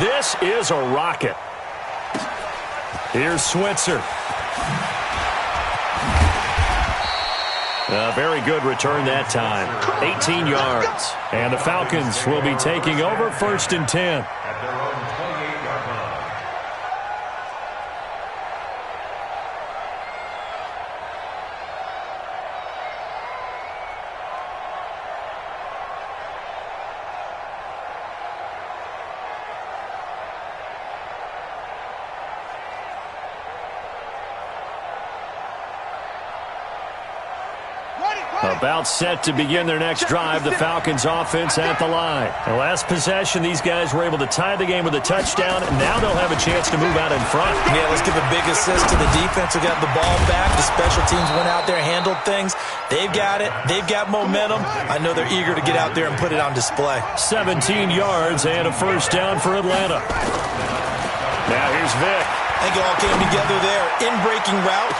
this is a rocket. Here's Switzer. A very good return that time. 18 yards. And the Falcons will be taking over 1st and 10. About set to begin their next drive, the Falcons offense at the line. The last possession, these guys were able to tie the game with a touchdown, and now they'll have a chance to move out in front. Yeah, let's give a big assist to the defense who got the ball back. The special teams went out there, handled things. They've got it. They've got momentum. I know they're eager to get out there and put it on display. 17 yards and a 1st down for Atlanta. Now here's Vick. I think it all came together there. In-breaking route.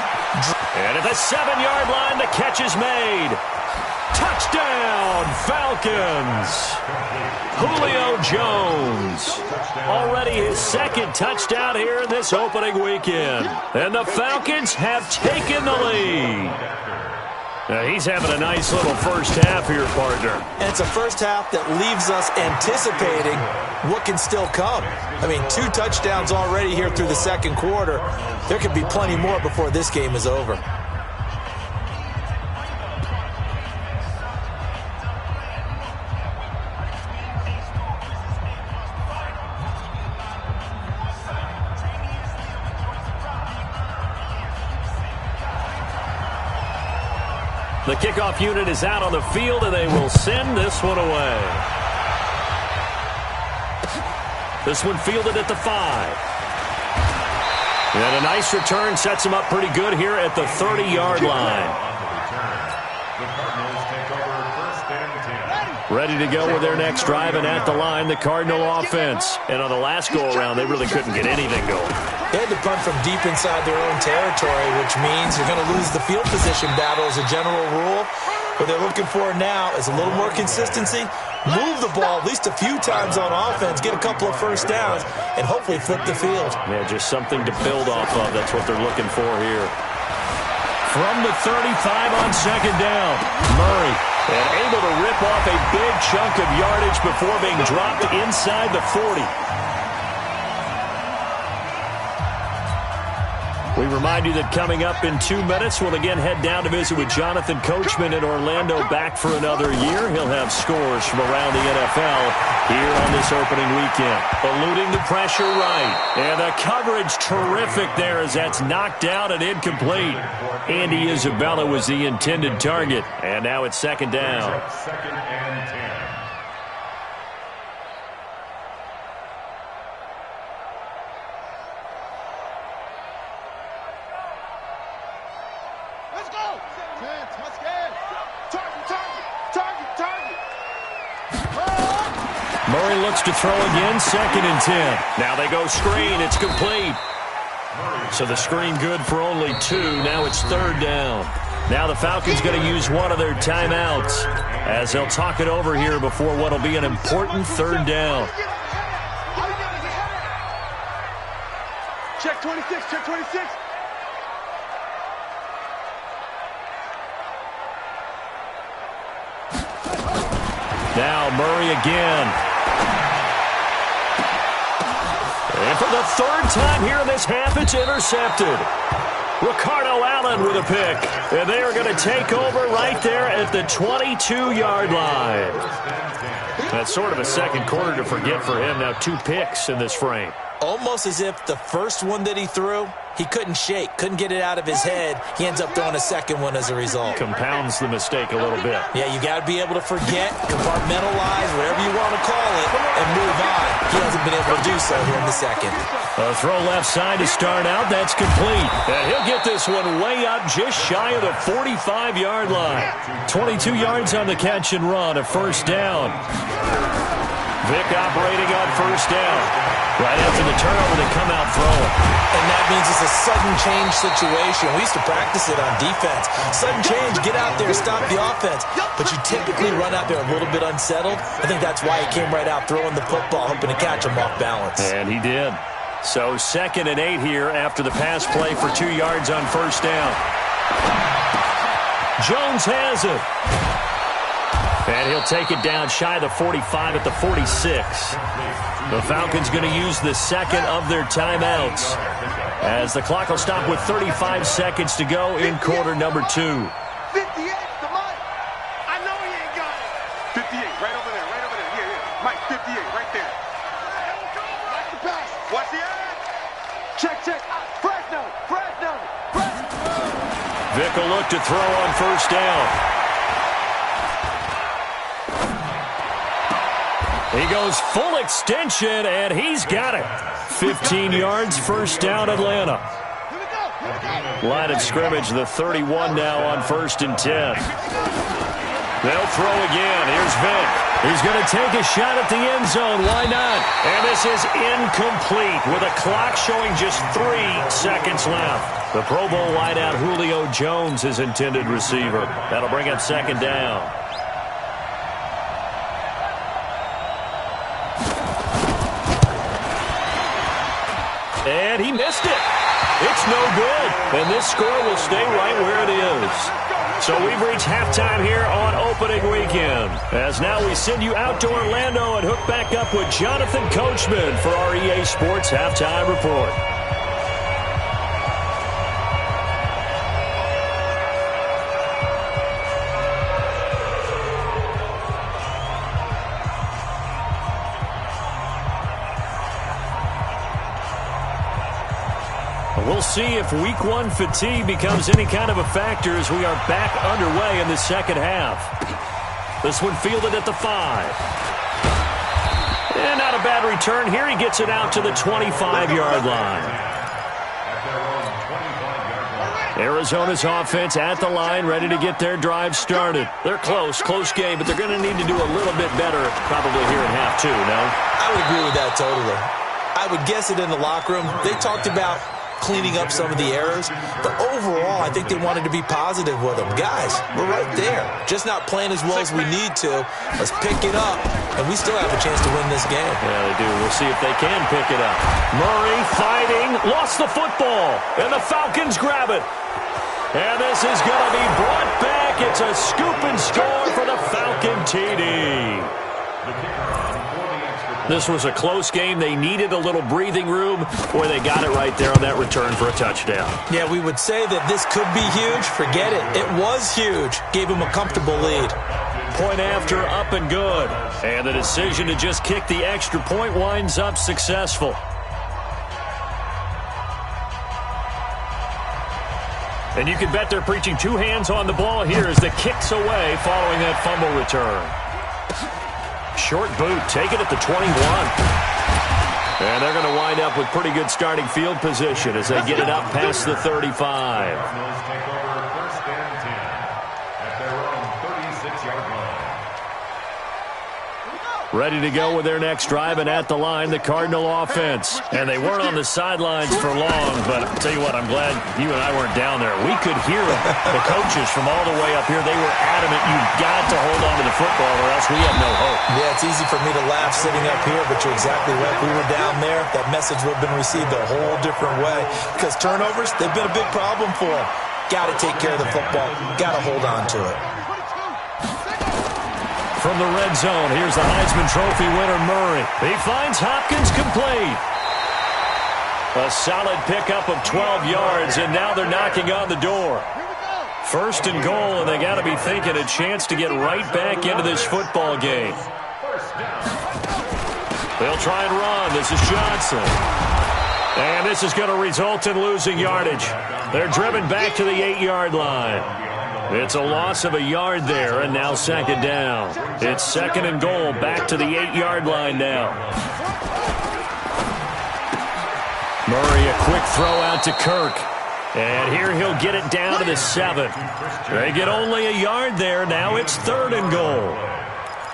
And at the 7-yard line, the catch is made. Touchdown, Falcons. Julio Jones. Already his 2nd touchdown here in this opening weekend. And the Falcons have taken the lead. Now he's having a nice little first half here, partner. And it's a first half that leaves us anticipating what can still come. I mean, 2 touchdowns already here through the 2nd quarter. There could be plenty more before this game is over. The kickoff unit is out on the field, and they will send this one away. This one fielded at the 5. And a nice return sets him up pretty good here at the 30-yard line. Ready to go with their next drive, and at the line, the Cardinal offense. And on the last go-around, they really couldn't get anything going. They had to punt from deep inside their own territory, which means you're going to lose the field position battle as a general rule. What they're looking for now is a little more consistency, move the ball at least a few times on offense, get a couple of first downs, and hopefully flip the field. Yeah, just something to build off of. That's what they're looking for here. From the 35 on 2nd down, Murray. And able to rip off a big chunk of yardage before being dropped inside the 40. We remind you that coming up in 2 minutes, we'll again head down to visit with Jonathan Coachman in Orlando, back for another year. He'll have scores from around the NFL here on this opening weekend. Eluding the pressure right. And the coverage terrific there as that's knocked out and incomplete. Andy Isabella was the intended target. And now it's 2nd down. 2nd and 10. Murray looks to throw again, 2nd and 10. Now they go screen, it's complete. So the screen good for only 2. Now it's 3rd down. Now the Falcons going to use one of their timeouts as they'll talk it over here before what will be an important 3rd down. Check 26, check 26. Now Murray again. And for the 3rd time here in this half, it's intercepted. Ricardo Allen with a pick. And they are going to take over right there at the 22-yard line. That's sort of a 2nd quarter to forget for him. Now 2 picks in this frame. Almost as if the first one that he threw, he couldn't shake, couldn't get it out of his head. He ends up throwing a 2nd one as a result. Compounds the mistake a little bit. Yeah, you got to be able to forget, compartmentalize, whatever you want to call it, and move on. He hasn't been able to do so here in the 2nd. A throw left side to start out. That's complete. And he'll get this one way up just shy of the 45-yard line. 22 yards on the catch and run, a 1st down. Vic operating on first down. Right after the turnover, they come out throwing. And that means it's a sudden change situation. We used to practice it on defense. Sudden change, get out there, stop the offense. But you typically run out there a little bit unsettled. I think that's why he came right out throwing the football, hoping to catch him off balance. And he did. So 2nd and 8 here after the pass play for 2 yards on first down. Jones has it. And he'll take it down shy of the 45 at the 46. The Falcons going to use the 2nd of their timeouts as the clock will stop with 35 seconds to go in quarter number 2. 58, Mike. I know he ain't got it. 58, right over there, right over there. Yeah. Mike, 58, right there. Watch the pass. Watch the edge. Check. Fresno. Vic will look to throw on first down. He goes full extension, and he's got it. 15 yards, first down, Atlanta. Line of scrimmage, the 31 now on 1st and 10. They'll throw again. Here's Vic. He's going to take a shot at the end zone. Why not? And this is incomplete with a clock showing just 3 seconds left. The Pro Bowl wideout Julio Jones, his intended receiver. That'll bring up 2nd down. And he missed it. It's no good. And this score will stay right where it is. So we've reached halftime here on opening weekend. As now we send you out to Orlando and hook back up with Jonathan Coachman for our EA Sports Halftime Report. We'll see if Week 1 fatigue becomes any kind of a factor as we are back underway in the second half. This one fielded at the 5. And not a bad return here. He gets it out to the 25-yard line. Arizona's offense at the line, ready to get their drive started. They're close game, but they're going to need to do a little bit better probably here in half 2, no? I would agree with that totally. I would guess it in the locker room. They talked about cleaning up some of the errors, but overall, I think they wanted to be positive with them. Guys, we're right there. Just not playing as well as we need to. Let's pick it up, and we still have a chance to win this game. Yeah, they do. We'll see if they can pick it up. Murray fighting, lost the football, and the Falcons grab it. And this is going to be brought back. It's a scoop and score for the Falcon TD. This was a close game. They needed a little breathing room. Boy, they got it right there on that return for a touchdown. Yeah, we would say that this could be huge. Forget it. It was huge. Gave him a comfortable lead. Point after, up and good. And the decision to just kick the extra point winds up successful. And you can bet they're preaching 2 hands on the ball here as the kick's away following that fumble return. Short boot, take it at the 21. And they're going to wind up with pretty good starting field position as they get it up past the 35. Ready to go with their next drive, and at the line, the Cardinal offense. And they weren't on the sidelines for long, but I'll tell you what, I'm glad you and I weren't down there. We could hear them. The coaches from all the way up here, they were adamant, you've got to hold on to the football or else we have no hope. Yeah, it's easy for me to laugh sitting up here, but you're exactly right. If we were down there, that message would have been received a whole different way. Because turnovers, they've been a big problem for them. Got to take care of the football. Got to hold on to it. From the red zone, here's the Heisman Trophy winner, Murray. He finds Hopkins complete. A solid pickup of 12 yards, and now they're knocking on the door. 1st and goal, and they got to be thinking a chance to get right back into this football game. They'll try and run. This is Johnson. And this is going to result in losing yardage. They're driven back to the 8-yard line. It's a loss of a yard there, and now 2nd down. It's 2nd and goal, back to the 8-yard line now. Murray, a quick throw out to Kirk. And here he'll get it down to the 7. They get only a yard there. Now it's 3rd and goal.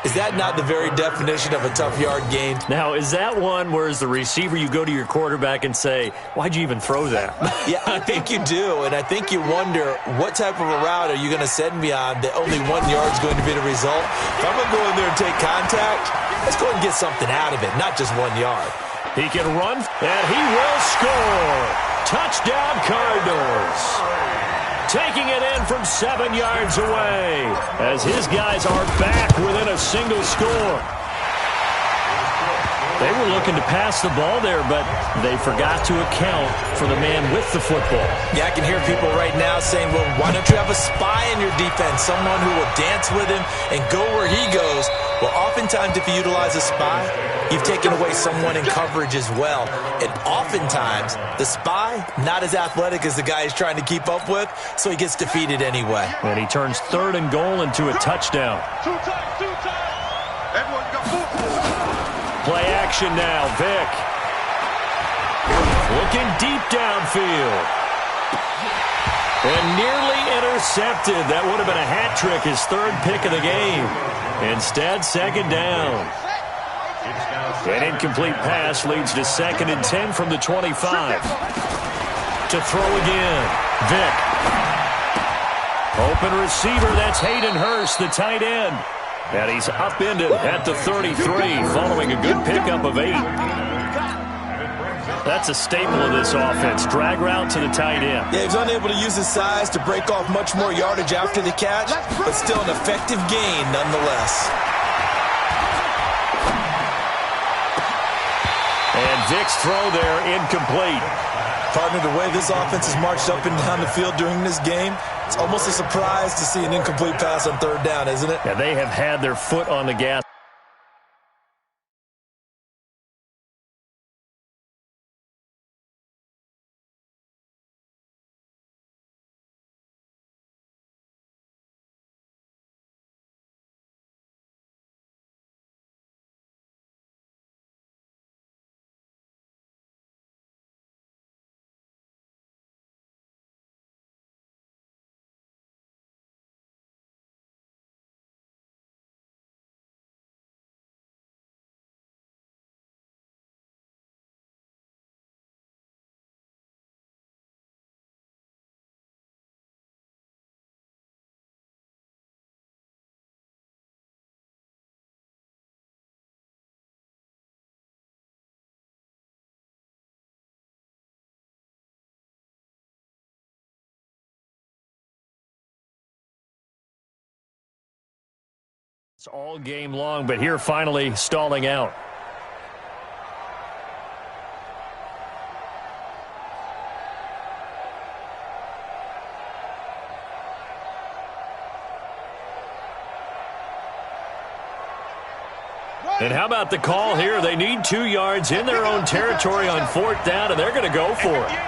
Is that not the very definition of a tough yard gain? Now, is that one where as the receiver you go to your quarterback and say, why'd you even throw that? Yeah, I think you do, and I think you wonder what type of a route are you going to send me on that only 1 yard is going to be the result? If I'm going to go in there and take contact, let's go and get something out of it, not just 1 yard. He can run, and he will score. Touchdown, Cardinals. Taking it in from 7 yards away as his guys are back within a single score. They were looking to pass the ball there, but they forgot to account for the man with the football. Yeah, I can hear people right now saying, well, why don't you have a spy in your defense, someone who will dance with him and go where he goes? Well, oftentimes if you utilize a spy, you've taken away someone in coverage as well. And oftentimes, the spy, not as athletic as the guy he's trying to keep up with, so he gets defeated anyway. And he turns 3rd and goal into a touchdown. Two times. Everyone's got 4. Play action now, Vic. Looking deep downfield. And nearly intercepted. That would have been a hat trick, his 3rd pick of the game. Instead, 2nd down. An incomplete pass leads to 2nd and 10 from the 25. To throw again, Vic. Open receiver, that's Hayden Hurst, the tight end. And he's upended at the 33 following a good pickup of 8. That's a staple of this offense. Drag route to the tight end. Yeah, he was unable to use his size to break off much more yardage after the catch, but still an effective gain nonetheless. And Vic's throw there incomplete. Partner, the way this offense has marched up and down the field during this game, it's almost a surprise to see an incomplete pass on 3rd down, isn't it? Yeah, they have had their foot on the gas. It's all game long, but here finally stalling out. And how about the call here? They need 2 yards in their own territory on 4th down, and they're going to go for it.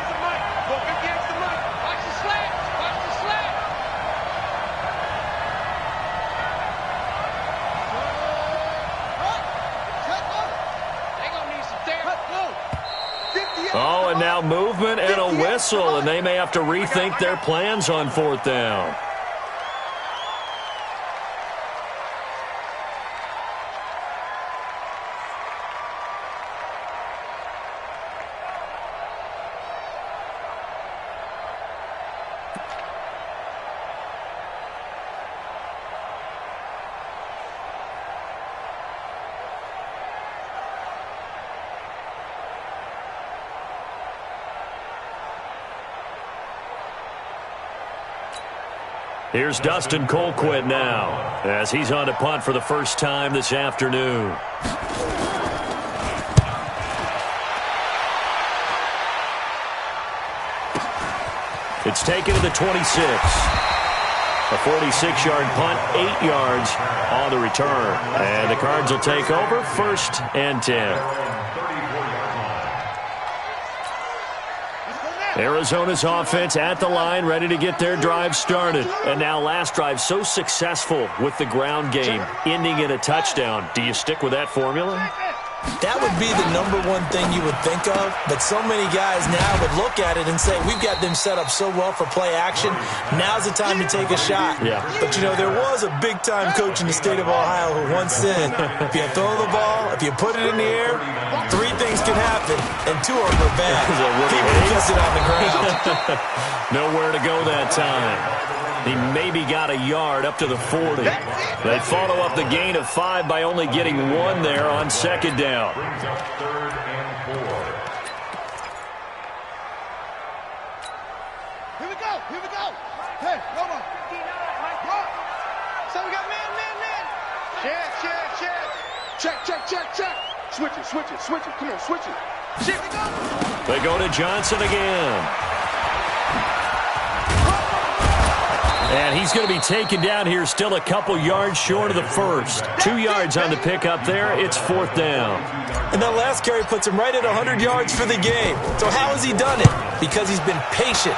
Oh, and now movement and a whistle, and they may have to rethink their plans on 4th down. Here's Dustin Colquitt now, as he's on to punt for the first time this afternoon. It's taken to the 26. A 46-yard punt, 8 yards on the return. And the Cards will take over, 1st and 10. Arizona's offense at the line, ready to get their drive started. And now last drive so successful with the ground game, ending in a touchdown. Do you stick with that formula? That would be the number one thing you would think of, but so many guys now would look at it and say, we've got them set up so well for play action, now's the time to take a shot. Yeah. But, you know, there was a big-time coach in the state of Ohio who once said, if you throw the ball, if you put it in the air, 3 things can happen, and 2 of them are bad. People just it on the ground. Nowhere to go that time. He maybe got a yard up to the 40. They follow up the gain of 5 by only getting 1 there on second down. Third and 4. Here we go. Here we go. Hey, Roma. So we got man. Check. Switch it. Come on, switch it. Here we go. They go to Johnson again. And he's going to be taken down here, still a couple yards short of the first. 2 yards on the pickup there. It's 4th down. And that last carry puts him right at 100 yards for the game. So how has he done it? Because he's been patient,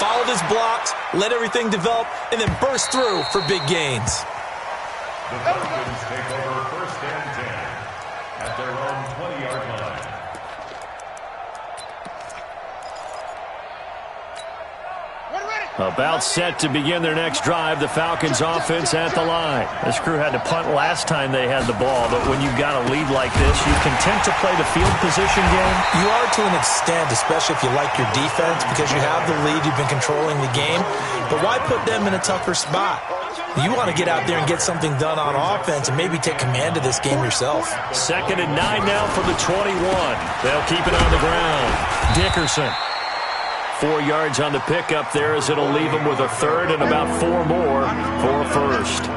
followed his blocks, let everything develop, and then burst through for big gains. The Falcons take over 1st and 10 at their own 20-yard line. About set to begin their next drive, the Falcons offense at the line. This crew had to punt last time they had the ball, but when you've got a lead like this, you content to play the field position game? You are to an extent, especially if you like your defense, because you have the lead, you've been controlling the game. But why put them in a tougher spot? You want to get out there and get something done on offense and maybe take command of this game yourself. 2nd and 9 now for the 21. They'll keep it on the ground. Dickerson. 4 yards on the pickup there as it'll leave them with a 3rd and about 4 more for a first.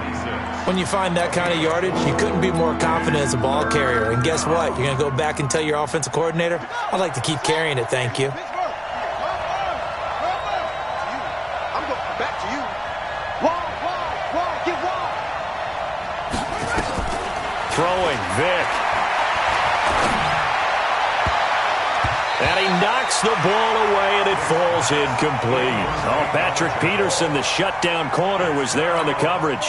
When you find that kind of yardage, you couldn't be more confident as a ball carrier. And guess what? You're going to go back and tell your offensive coordinator, I'd like to keep carrying it, thank you. I'm going back to you. Wide, get wide. Throwing, Vick. And he knocks the ball away, and it falls incomplete. Oh, Patrick Peterson, the shutdown corner, was there on the coverage.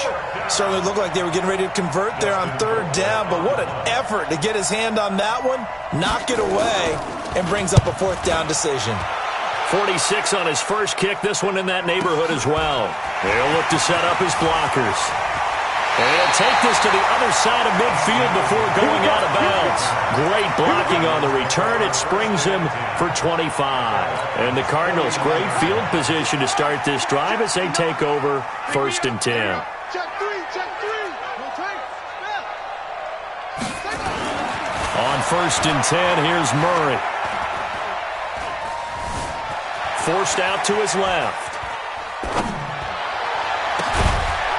Certainly looked like they were getting ready to convert there on 3rd down, but what an effort to get his hand on that one, knock it away, and brings up a 4th down decision. 46 on his first kick, this one in that neighborhood as well. He'll look to set up his blockers. And he'll take this to the other side of midfield before going out of bounds. Great blocking on the return. It springs him for 25. And the Cardinals, great field position to start this drive as they take over 1st and 10. Check 3. On 1st and 10, here's Murray. Forced out to his left.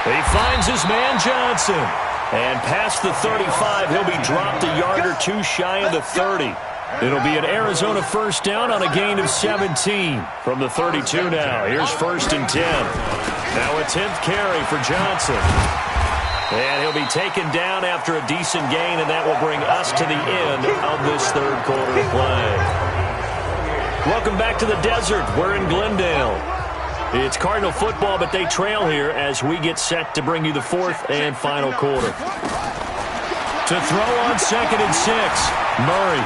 He finds his man Johnson. And past the 35, he'll be dropped a yard or 2 shy of the 30. It'll be an Arizona 1st down on a gain of 17 from the 32 now. Here's 1st and 10. Now a 10th carry for Johnson. And he'll be taken down after a decent gain, and that will bring us to the end of this 3rd quarter of play. Welcome back to the desert. We're in Glendale. It's Cardinal football, but they trail here as we get set to bring you the 4th and final quarter. To throw on 2nd and 6, Murray.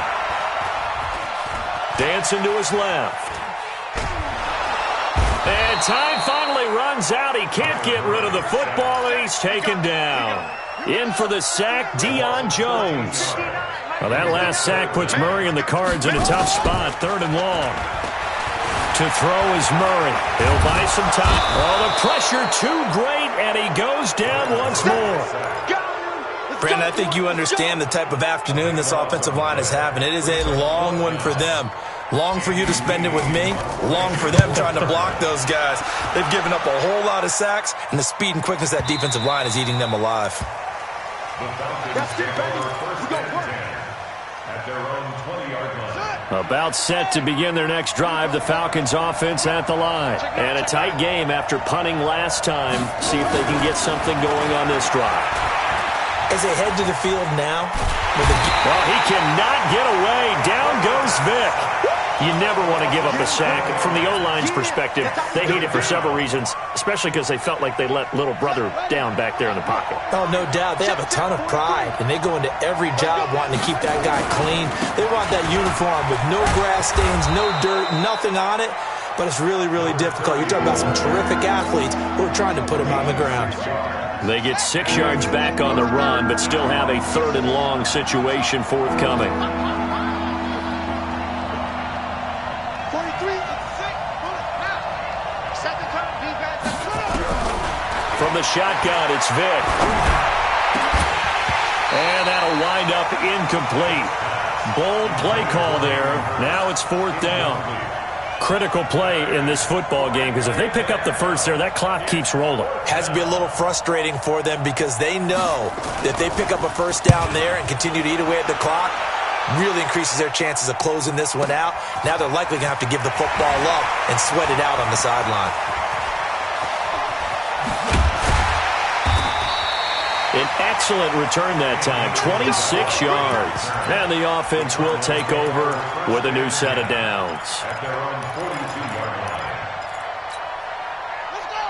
Dancing to his left. And time finally runs out. He can't get rid of the football, and he's taken down. In for the sack, Deion Jones. Well, that last sack puts Murray and the Cards in a tough spot, 3rd and long. To throw is Murray. He'll buy some time. Oh, the pressure too great, and he goes down once more. Brandon, I think you understand the type of afternoon this offensive line is having. It is a long one for them. Long for you to spend it with me. Long for them trying to block those guys. They've given up a whole lot of sacks, and the speed and quickness of that defensive line is eating them alive. That's it, baby. We go work. At their own 20-yard line. About set to begin their next drive, the Falcons offense at the line. And a tight game after punting last time. See if they can get something going on this drive. As they head to the field now. Well, he cannot get away. Down goes Vick. You never want to give up a sack. From the O-line's perspective, they hate it for several reasons, especially because they felt like they let little brother down back there in the pocket. Oh, no doubt. They have a ton of pride, and they go into every job wanting to keep that guy clean. They want that uniform with no grass stains, no dirt, nothing on it. But it's really, really difficult. You're talking about some terrific athletes who are trying to put him on the ground. They get 6 yards back on the run, but still have a 3rd and long situation forthcoming. From the shotgun, it's Vick. And that'll wind up incomplete. Bold play call there. Now it's 4th down. Critical play in this football game, because if they pick up the first there, that clock keeps rolling. Has to be a little frustrating for them because they know that they pick up a first down there and continue to eat away at the clock, really increases their chances of closing this one out. Now they're likely going to have to give the football up and sweat it out on the sideline. An excellent return that time, 26 yards. And the offense will take over with a new set of downs.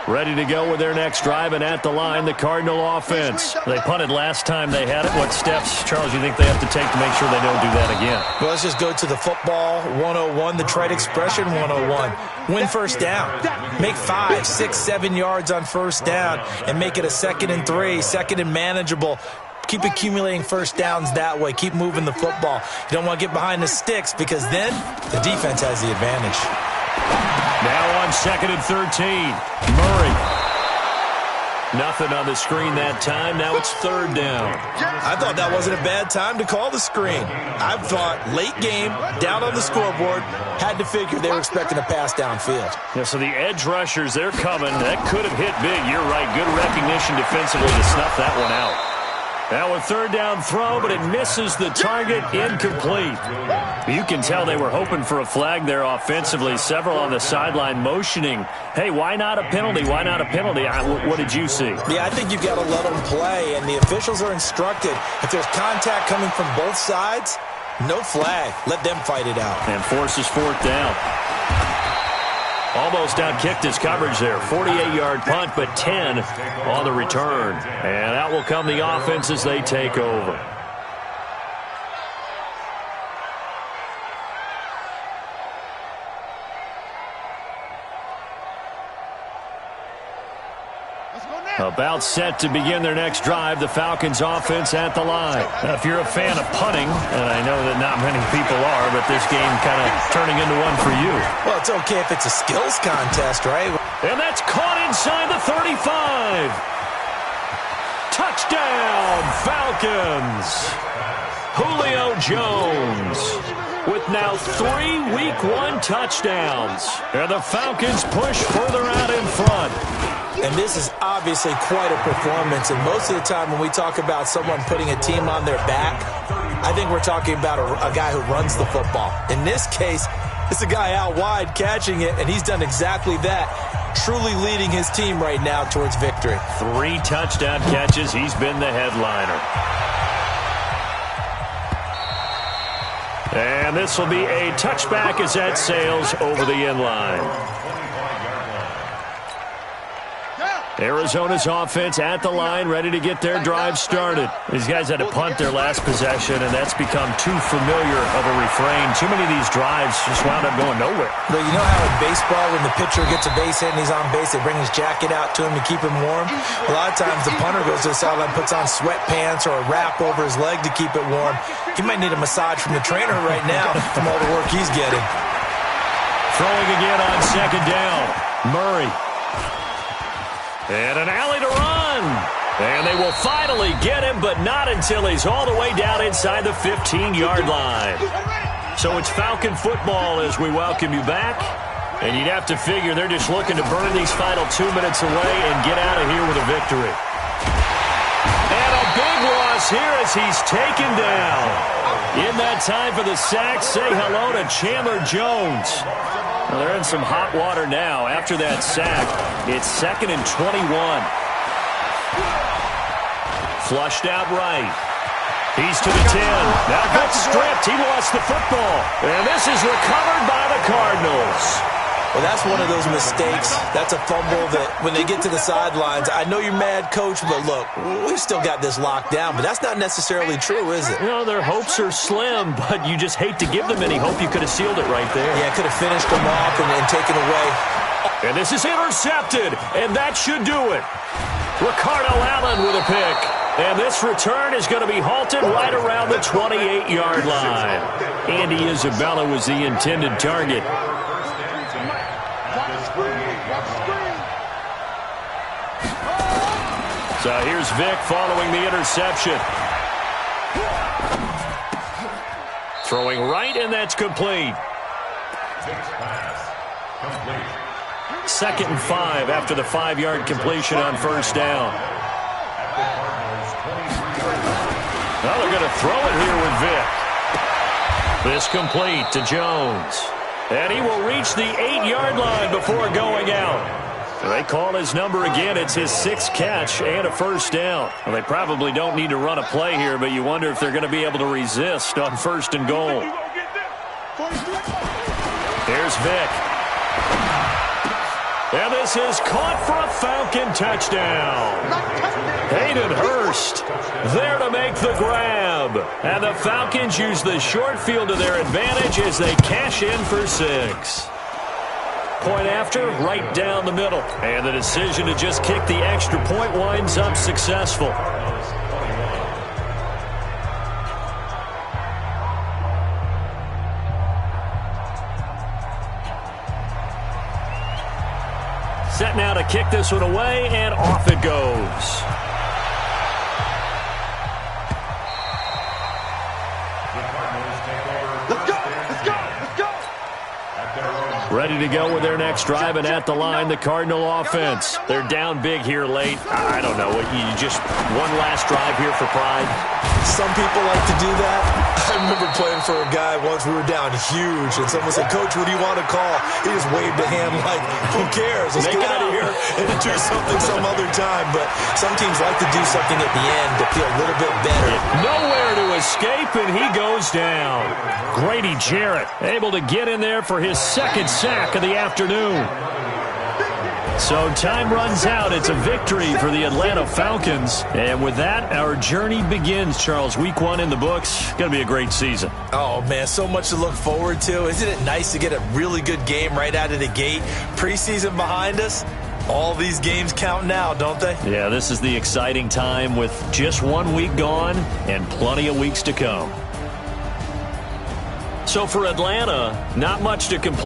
Ready to go with their next drive, and at the line, the Cardinal offense. They punted last time they had it. What steps, Charles, you think they have to take to make sure they don't do that again? Well, let's just go to the football 101, the trite expression 101. Win first down. Make 5, 6, 7 yards on first down and make it a 2nd and 3, 2nd and manageable. Keep accumulating first downs that way. Keep moving the football. You don't want to get behind the sticks because then the defense has the advantage. Now on 2nd and 13, Murray. Nothing on the screen that time. Now it's 3rd down. I thought that wasn't a bad time to call the screen. I thought late game, down on the scoreboard, had to figure they were expecting a pass downfield. Yeah, so the edge rushers, they're coming. That could have hit big. You're right. Good recognition defensively to snuff that one out. Now a 3rd down throw, but it misses the target. Incomplete. You can tell they were hoping for a flag there offensively. Several on the sideline motioning, hey, why not a penalty? Why not a penalty? What did you see? Yeah, I think you've got to let them play, and the officials are instructed. If there's contact coming from both sides, no flag. Let them fight it out. And forces 4th down. Almost outkicked his coverage there. 48-yard punt, but 10 on the return. And out will come the offense as they take over. About set to begin their next drive, the Falcons offense at the line. Now, if you're a fan of punting, and I know that not many people are, but this game kind of turning into one for you. Well, it's okay if it's a skills contest, right? And that's caught inside the 35. Touchdown, Falcons. Julio Jones with now 3 Week 1 touchdowns. And the Falcons push further out in front. And this is obviously quite a performance. And most of the time when we talk about someone putting a team on their back, I think we're talking about a guy who runs the football. In this case, it's a guy out wide catching it, and he's done exactly that, truly leading his team right now towards victory. 3 touchdown catches. He's been the headliner. And this will be a touchback as that sails over the end line. Arizona's offense at the line, ready to get their drive started. These guys had to punt their last possession, and that's become too familiar of a refrain. Too many of these drives just wound up going nowhere. But you know how in baseball, when the pitcher gets a base hit and he's on base, they bring his jacket out to him to keep him warm? A lot of times the punter goes to the sideline, puts on sweatpants or a wrap over his leg to keep it warm. He might need a massage from the trainer right now from all the work he's getting. Throwing again on 2nd down. Murray. And an alley to run. And they will finally get him, but not until he's all the way down inside the 15-yard line. So it's Falcon football as we welcome you back. And you'd have to figure they're just looking to burn these final 2 minutes away and get out of here with a victory. And a big loss here as he's taken down. In that time for the sack, say hello to Chandler Jones. Well, they're in some hot water now. After that sack, it's 2nd and 21. Flushed out right. He's to the 10. Now gets stripped. He lost the football. And this is recovered by the Cardinals. Well, that's one of those mistakes. That's a fumble that when they get to the sidelines, I know you're mad, Coach, but look, we've still got this locked down. But that's not necessarily true, is it? You know, their hopes are slim, but you just hate to give them any hope. You could have sealed it right there. Yeah, could have finished them off and taken away. And this is intercepted, and that should do it. Ricardo Allen with a pick. And this return is going to be halted right around the 28-yard line. Andy Isabella was the intended target. So here's Vic following the interception. Throwing right, and that's complete. 2nd and 5 after the 5-yard completion on first down. Well, they're going to throw it here with Vic. This complete to Jones. And he will reach the 8-yard line before going out. They call his number again. It's his 6th catch and a first down. Well, they probably don't need to run a play here, but you wonder if they're going to be able to resist on 1st and goal. Here's Vic. And this is caught for a Falcon touchdown. Hayden Hurst there to make the grab. And the Falcons use the short field to their advantage as they cash in for 6. Point after, right down the middle. And the decision to just kick the extra point winds up successful. Set now to kick this one away, and off it goes. Ready to go with their next drive, and at the line, the Cardinal offense. They're down big here late. I don't know. You just one last drive here for pride? Some people like to do that. I remember playing for a guy once. We were down huge, and someone said, "Coach, what do you want to call?" He just waved a hand like, "Who cares? Let's get out of here and do something some other time." But some teams like to do something at the end to feel a little bit better. Nowhere to escape, and he goes down. Grady Jarrett able to get in there for his 2nd sack of the afternoon. So time runs out. It's a victory for the Atlanta Falcons. And with that, our journey begins, Charles. Week 1 in the books. Going to be a great season. Oh, man, so much to look forward to. Isn't it nice to get a really good game right out of the gate? Preseason behind us. All these games count now, don't they? Yeah, this is the exciting time with just 1 week gone and plenty of weeks to come. So for Atlanta, not much to complain.